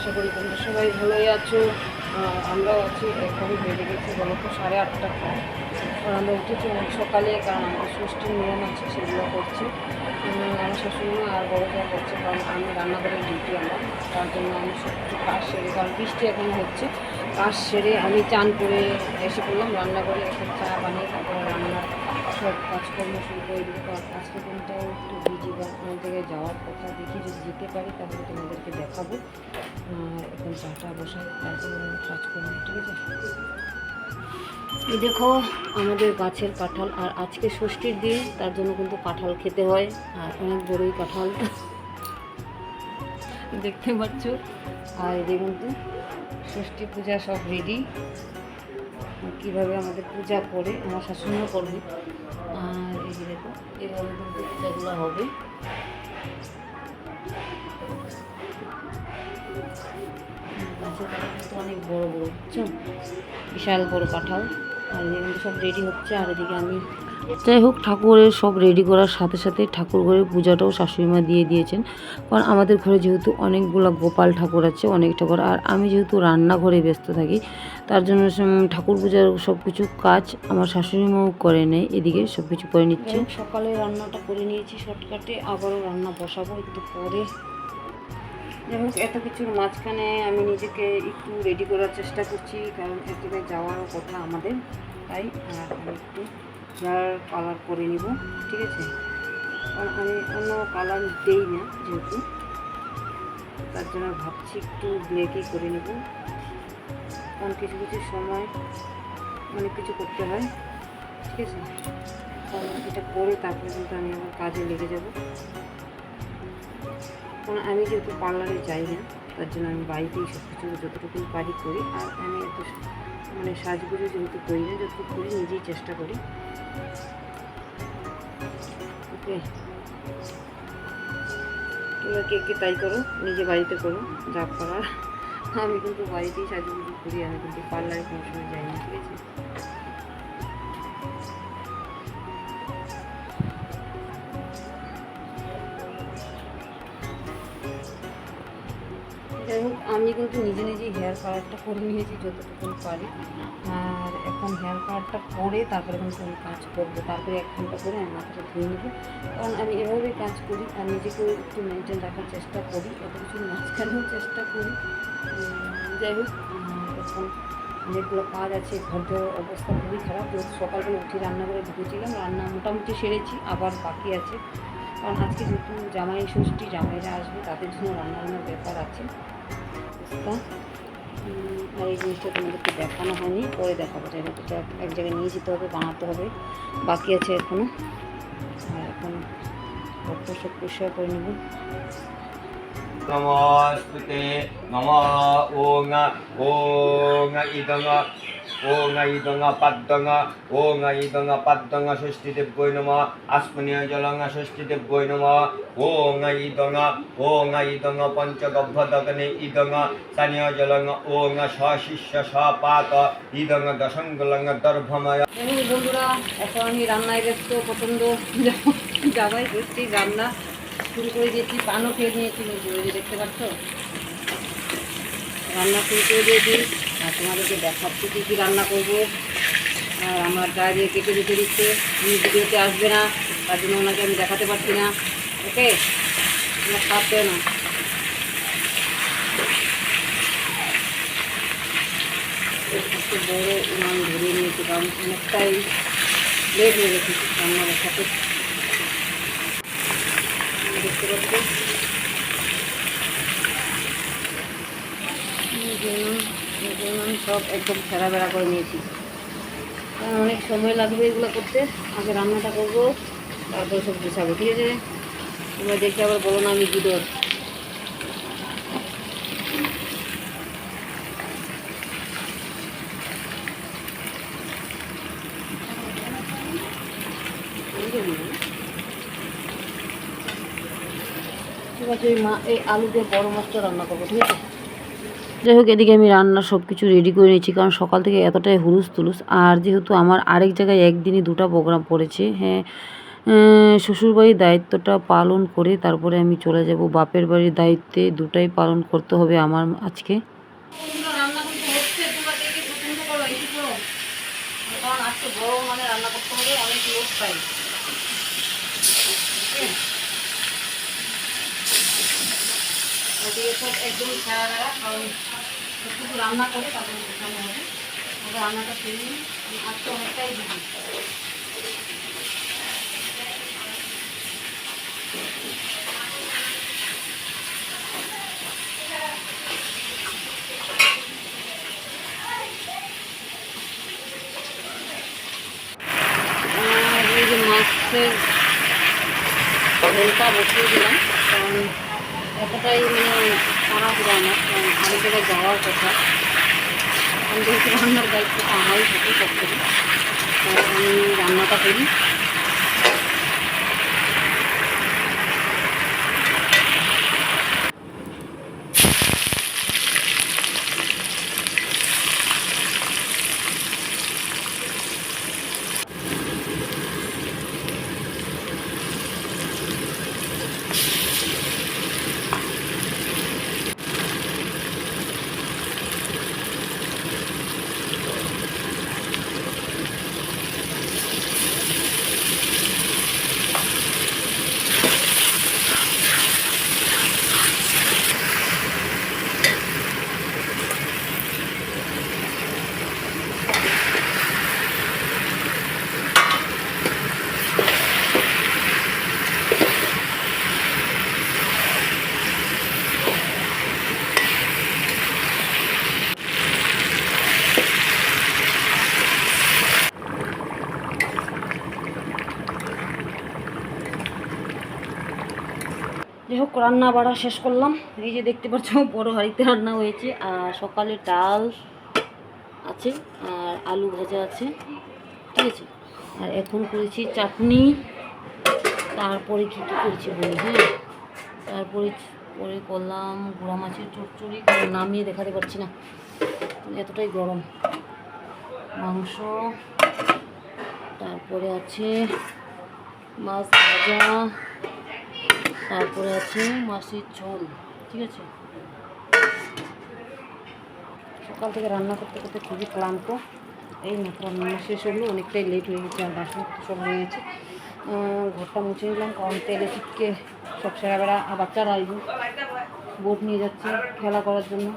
আশা করি তোমরা সবাই ভালোই আছো। আমরাও আছি। এখন বেড়ে গেছি বলো তো 8:30 প্রায়। আর আমরা উঠেছি অনেক সকালে, কারণ আমাদের ষষ্ঠীর নিয়ম আছে, সেগুলো করছি। আমার শাশুড়িমা আর বড় যা করছে, কারণ আমি রান্নাঘরের ডিউটি আমার, তার জন্য আমি সব কিছু কাজ সেরে, কারণ বৃষ্টি এখন হচ্ছে, কাজ সেরে আমি চান করে এসে পড়লাম রান্নাঘরে। এখন চা বানিয়ে তারপরে রান্নার সব কাজকর্ম শুরু করে দেবো। কারণ আজকে দিনটাও একটু বিজি, বা কোনো জায়গায় যাওয়ার কথা, দেখি যদি যেতে পারি তাহলে তোমাদেরকে দেখাবো। এখন চাটা বসাই, তারপরে কাজকর্ম, ঠিক আছে। এই দেখো আমাদের গাছের কাঁঠাল, আর আজকে ষষ্ঠীর দিন, তার জন্য কিন্তু কাঁঠাল খেতে হয়, আর অনেক বড়ই কাঁঠাল দেখতে পাচ্ছ। আর এদের কিন্তু ষষ্ঠী পূজা সব রেডি, কীভাবে আমাদের পূজা করে আমার শাশুড়িও করবে। আর এই যে দেখো এভাবে কিন্তু পূজাগুলো হবে। গাছের কাঁঠাল কিন্তু অনেক বড় বড়, বুঝছো, বিশাল বড় কাঁঠাল। আর এদিকে সব রেডি হচ্ছে, আর এদিকে আমি, যাই হোক, ঠাকুরের সব রেডি করার সাথে সাথে ঠাকুর ঘরের পূজাটাও শাশুড়িমা দিয়ে দিয়েছেন। কারণ আমাদের ঘরে যেহেতু অনেকগুলো গোপাল ঠাকুর আছে, অনেক ঠাকুর, আর আমি যেহেতু রান্নাঘরে ব্যস্ত থাকি, তার জন্য ঠাকুর পূজার সব কিছু কাজ আমার শাশুড়িমাও করে নেয়, এদিকে সব কিছু করে নিচ্ছে। সকালে রান্নাটা করে নিয়েছি শর্টকাটে, আবারও রান্না বসাবো একটু পরে। যাই হোক, এত কিছুর মাঝখানে আমি নিজেকে একটু রেডি করার চেষ্টা করছি, কারণ এক জায়গায় যাওয়ারও কথা আমাদের, তাই। আর আমি একটু হেয়ার কালার করে নিব, ঠিক আছে। কারণ আমি অন্য কালার দিই না যেহেতু, তার জন্য ভাবছি একটু ব্ল্যাকই করে নেব। কারণ কিছু কিছু সময় অনেক কিছু করতে হয়, ঠিক আছে। কারণ এটা করে তারপরে কিন্তু আমি আমার কাজে লেগে যাব। কারণ আমি যেহেতু পার্লারে যাই না, তার জন্য আমি বাড়িতেই সব কিছু যতটুকু পারি করি। আর আমি এত সাজগুজো যেহেতু করি না, যতটুকু করি নিজেই চেষ্টা করি। ওকে, তোমরা কে তাই করো, নিজে বাড়িতে করো যা করার। আমি কিন্তু বাড়িতেই সাজগুজো করি, আমি কিন্তু পার্লারে কোনো সময় যাই না, ঠিক আছে। যাই হোক, আমি কিন্তু নিজে নিজেই হেয়ার কালারটা করে নিয়েছি যতটুকু পারি। আর এখন হেয়ার কালারটা করে তারপরে কিন্তু আমি কাজ করবো, তারপরে 1 ঘন্টা করে আমি মাথাটা ধুয়ে নেবো। কারণ আমি এভাবেই কাজ করি, আর নিজেকেও একটু মেনটেন রাখার চেষ্টা করি, এত কিছুর মাঝখানেও চেষ্টা করি। যাই হোক, এখন অনেকগুলো কাজ আছে, ঘরের অবস্থা খুবই খারাপ। যেহেতু সকালবেলা উঠে রান্নাঘরে ঢুকেছিলাম, রান্না মোটামুটি সেরেছি, আবার বাকি আছে। কারণ আজকে যেহেতু জামাই ষষ্ঠী, জামাইরা আসবে, তাদের জন্য রান্নাবান্নার ব্যাপার আছে। আর এই জিনিসটা তোমাদেরকে দেখানো হয়নি, পরে দেখাবো। যাই হোক, এটা এক জায়গায় নিয়ে যেতে হবে, বানাতে হবে, বাকি আছে এখনও। আর এখন ঘরটা সব পরিষ্কার করে নেব। নমস্তুতে নম ওং ওং ইদং ওং পাদ্যং ষষ্ঠীদেব্যৈ নমঃ আস্মনীয় জলং ষষ্ঠীদেব্যৈ নমঃ ওং ইদং পঞ্চগভ্যদগ্নে ইদং স্থানীয় জলং ওং সশিষ্য সপাত ইদং দশঙ্গুলং দর্ভময়। বন্ধুরা, এখন আমি রান্নায় ব্যস্ত, প্রচণ্ড জামাই ষষ্ঠী রান্না শুরু করে দিয়েছি, পানও খেয়ে নিয়েছি, দেখতে পাচ্ছ, রান্না শুরু করে দিয়েছি। আর তোমাদেরকে দেখাচ্ছি কী কী রান্না করবো। আর আমার ড্রাইভে কেটে যেতে দিচ্ছে, ভিডিওতে আসবে না, তার জন্য ওনাকে আমি দেখাতে পারছি না। ওকে, আমার খারাপ পেও না। একটু বড়ো উনান ধরিয়ে নিয়েছি, কারণ অনেকটাই লেট হয়ে গেছে রান্না দেখাতে, দেখতে পাচ্ছি। সব একদম ছেঁড়া বেড়া করে নিয়েছি, কারণ অনেক সময় লাগবে এগুলো করতে। আগে রান্নাটা করবো, তারপরে সব গুছাবো, ঠিক আছে। তোমরা দেখে আবার বলো না আমি ভিডিও। ঠিক আছে, ওই এই আলু দিয়ে বড় মাছটা রান্না করবো, ঠিক আছে। যাই হোক, এদিকে আমি রান্না সব কিছু রেডি করে নিয়েছি, কারণ সকাল থেকে এতটাই হুলুস তুলুস। আর যেহেতু আমার আরেক জায়গায় একদিনই 2টা প্রোগ্রাম পড়েছে, হ্যাঁ, শ্বশুরবাড়ির দায়িত্বটা পালন করে তারপরে আমি চলে যাব বাপের বাড়ির দায়িত্বে। দুটাই পালন করতে হবে আমার আজকে। রান্না করতে হচ্ছে, তোমরা কে কে পছন্দ করো একটু করো, কারণ আজকে বড় মানে রান্না করতে হবে, অনেক লোক পাই। ওদিকে সব একদম ছায়া দেওয়া, কারণ শুধু রান্না করে তারপরে শেখানো হবে। ওদের রান্নাটা সেরে নিই, আজকে অনেকটাই দিবি। এই যে মাছের ঝোলটা বসিয়ে দিলাম, কারণ এতটাই মানে খারাপ আমার, কারণ আগে থেকে যাওয়ার কথা। আমি যেহেতু রান্নার দায়িত্বটা আমারই থাকে সব থেকে, আমি রান্নাটা করি। যাই হোক, রান্না বাড়া শেষ করলাম। এই যে দেখতে পাচ্ছ বড় হাঁড়িতে রান্না হয়েছে, আর সকালে ডাল আছে আর আলু ভাজা আছে, ঠিক আছে। আর এখন করেছি চাটনি, তারপরে কী কী করেছি বলি, হ্যাঁ, তারপরে পরে করলাম গুঁড়া মাছের চচ্চড়ি, নামিয়ে দেখাতে পারছি না, এতটাই গরম। মাংস, তারপরে আছে মাছ ভাজা, তারপরে আছে মাছের ঝোল, ঠিক আছে। সকাল থেকে রান্না করতে করতে খুবই ক্লান্ত। এই মাত্র রান্না শেষ হলো, অনেকটাই লেট হয়ে গেছে, আর বাসন সব হয়ে গেছে। ঘরটা মুছে নিলাম, কারণ তেলে চিটকে সব সেরা বেড়া। আর বাচ্চারা আসবে, বোট নিয়ে যাচ্ছে খেলা করার জন্য।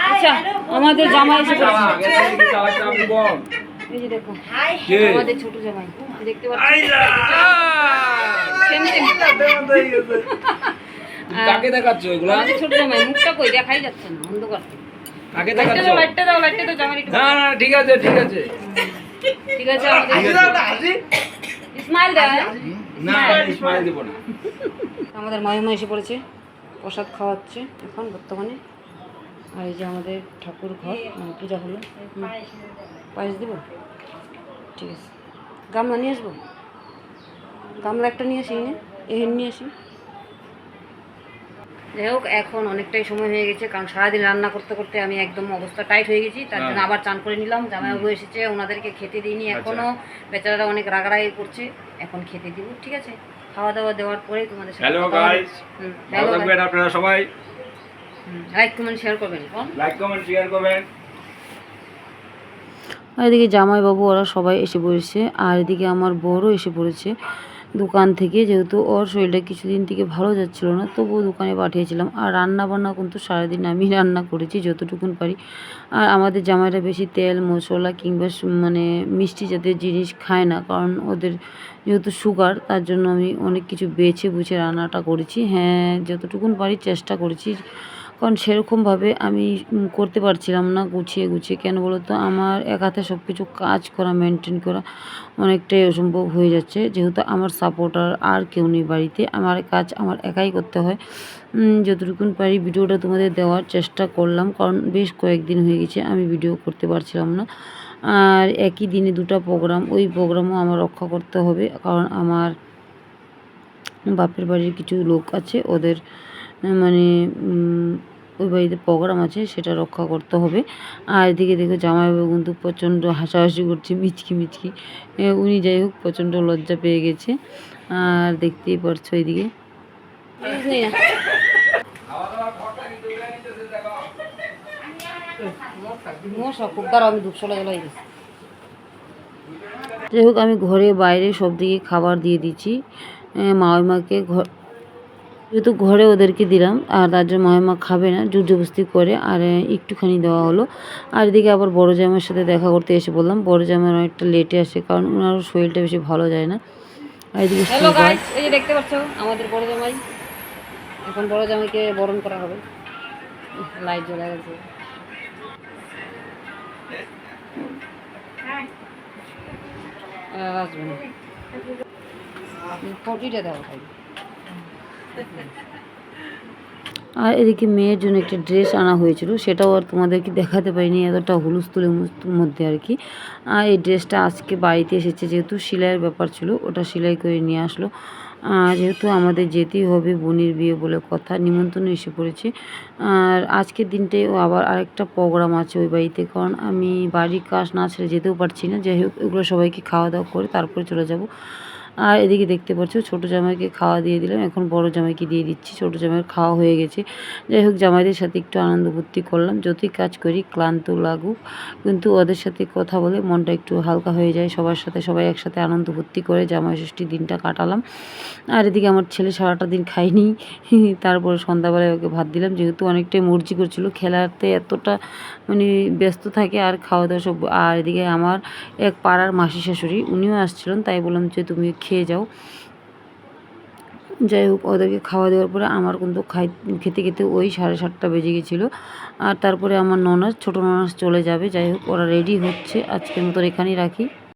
আচ্ছা, আমাদের জামাই এসে পড়েছে। এই যে দেখো আমাদের ছোট জামাই, দেখতে পাচ্ছি। কাকে দেখাচ্ছ এগুলা? আমাদের ছোট জামাই, মুখটা কই দেখাই যাচ্ছে না, অন্ধকার। কাকে দেখাচ্ছ? লাইটটা দাও, লাইটটা দাও, জামাই একটু। না না ঠিক আছে ঠিক আছে ঠিক আছে, আমাদের স্মাইল দাও। না স্মাইল দেব না। আমাদের মাইমা এসে পড়েছে, প্রসাদ খাওয়াচ্ছে এখন বর্তমানে। আর এই যে আমাদের ঠাকুর ঘর, মানে পূজা হলো। পায়েস দেবো, ঠিক আছে। গামলা নিয়ে আসবো, গামলা একটা নিয়ে আসি, এহেন নিয়ে আসি। যাই হোক, এখন অনেকটাই সময় হয়ে গেছে, কারণ সারাদিন রান্না করতে করতে আমি একদম অবস্থা টাইট হয়ে গেছি। তার জন্য আবার চান করে নিলাম। জামাইবাবু এসেছে, ওনাদেরকে খেতে দিইনি এখনও, বেচারারা অনেক রাগারাগি করছে। এখন খেতে দিব, ঠিক আছে। খাওয়া দাওয়া দেওয়ার পরে তোমাদের সাথে হ্যালো গাইস, ভালো থাকবেন আপনারা সবাই। লাইক কমেন্ট শেয়ার করবেন, লাইক কমেন্ট শেয়ার করবেন। আর এদিকে জামাইবাবু ওরা সবাই এসে পড়েছে, আর এদিকে আমার বড়ও এসে পড়েছে দোকান থেকে। যেহেতু ওর শরীরটা কিছুদিন থেকে ভালো যাচ্ছিলো না, তবুও দোকানে পাঠিয়েছিলাম। আর রান্না বান্না কিন্তু সারাদিন আমি রান্না করেছি যতটুকুন পারি। আর আমাদের জামাইরা বেশি তেল মশলা কিংবা মানে মিষ্টি জাতীয় জিনিস খায় না, কারণ ওদের যেহেতু সুগার, তার জন্য আমি অনেক কিছু বেছে বুঝে রান্নাটা করেছি। হ্যাঁ, যতটুকুন পারি চেষ্টা করেছি, কারণ সেরকমভাবে আমি করতে পারছিলাম না গুছিয়ে গুছিয়ে। কেন বলো তো, আমার এক হাতে সব কিছু কাজ করা, মেনটেন করা অনেকটাই অসম্ভব হয়ে যাচ্ছে। যেহেতু আমার সাপোর্টার আর কেউ নেই বাড়িতে, আমার কাজ আমার একাই করতে হয়। যতটুকুন পারি ভিডিওটা তোমাদের দেওয়ার চেষ্টা করলাম, কারণ বেশ কয়েকদিন হয়ে গেছে আমি ভিডিও করতে পারছিলাম না। আর একই দিনে দুটা প্রোগ্রাম, ওই প্রোগ্রামও আমার রক্ষা করতে হবে, কারণ আমার বাপের বাড়ির কিছু লোক আছে, ওদের মানে ওই বাড়িতে প্রোগ্রাম আছে সেটা রক্ষা করতে হবে। আর এদিকে দেখো জামাইবাবু কিন্তু প্রচণ্ড হাসাহাসি করছে মিচকি মিচকি। উনি যাই হোক প্রচণ্ড লজ্জা পেয়ে গেছে। আর দেখতেই পারছো এইদিকে আমি দুশো টাকা গেছি। যাই হোক আমি ঘরে বাইরে সব দিকে খাবার দিয়ে দিচ্ছি মামাকে। যেহেতু ঘরে ওদেরকে দিলাম আর তার জন্য মামা খাবে না, জোর জবরদস্তি করে আর একটুখানি দেওয়া হলো। আর এদিকে আবার বড় জামাইয়ের সাথে দেখা করতে এসে বললাম, বড় জামাই অনেকটা লেটে আসে কারণ ওনারও শরীরটা বেশি ভালো যায় না। আর এদিকে হ্যালো গাইস, এই যে দেখতে পাচ্ছ আমাদের বড় জামাই। এখন বড় জামাইকে বরণ করা হবে। লাইট জ্বলা গেছে। আসবে না, ফটিটা দাও। আর এদিকে মেয়ের জন্য একটা ড্রেস আনা হয়েছিল, সেটাও আর তোমাদেরকে দেখাতে পারিনি, এতটা হুলস্থুলের মধ্যে আর কি। আর এই ড্রেসটা আজকে বাড়িতে এসেছে, যেহেতু সেলাইয়ের ব্যাপার ছিল, ওটা সেলাই করে নিয়ে আসলো। যেহেতু আমাদের যেতেই হবে, বোনের বিয়ে বলে কথা, নিমন্ত্রণ এসে পড়েছে। আর আজকের দিনটাই আবার আরেকটা প্রোগ্রাম আছে ওই বাড়িতে, কারণ আমি বাড়ির কাজ না ছেড়ে যেতেও পারছি না। যাই হোক এগুলো সবাইকে খাওয়া দাওয়া করে তারপরে চলে যাব। আর এদিকে দেখতে পাচ্ছ ছোটো জামাইকে খাওয়া দিয়ে দিলাম, এখন বড় জামাইকে দিয়ে দিচ্ছি। ছোটো জামাইয়ের খাওয়া হয়ে গেছে। যাই হোক জামাইদের সাথে একটু আনন্দ ফুর্তি করলাম, যতই কাজ করি ক্লান্ত লাগুক, কিন্তু ওদের সাথে কথা বলে মনটা একটু হালকা হয়ে যায়। সবার সাথে সবাই একসাথে আনন্দ ফুর্তি করে জামাই ষষ্ঠীর দিনটা কাটালাম। আর এদিকে আমার ছেলে সারাটা দিন খায়নি, তারপরে সন্ধ্যাবেলায় ওকে ভাত দিলাম, যেহেতু অনেকটাই মর্জি করছিল, খেলাতে এতটা মানে ব্যস্ত থাকে আর খাওয়া দাওয়া সব। আর এদিকে আমার এক পাড়ার মাসি শাশুড়ি উনিও আসছিলেন, তাই বললাম যে তুমি খেয়ে যাও। যাই হোক ওদেরকে খাওয়া দেওয়ার পরে আমার কিন্তু খেতে খেতে ওই 7:30 বেজে গেছিলো। আর তারপরে আমার ননাস, ছোটো ননাস চলে যাবে। যাই হোক ওরা রেডি হচ্ছে, আজকের মতো এখানেই রাখি।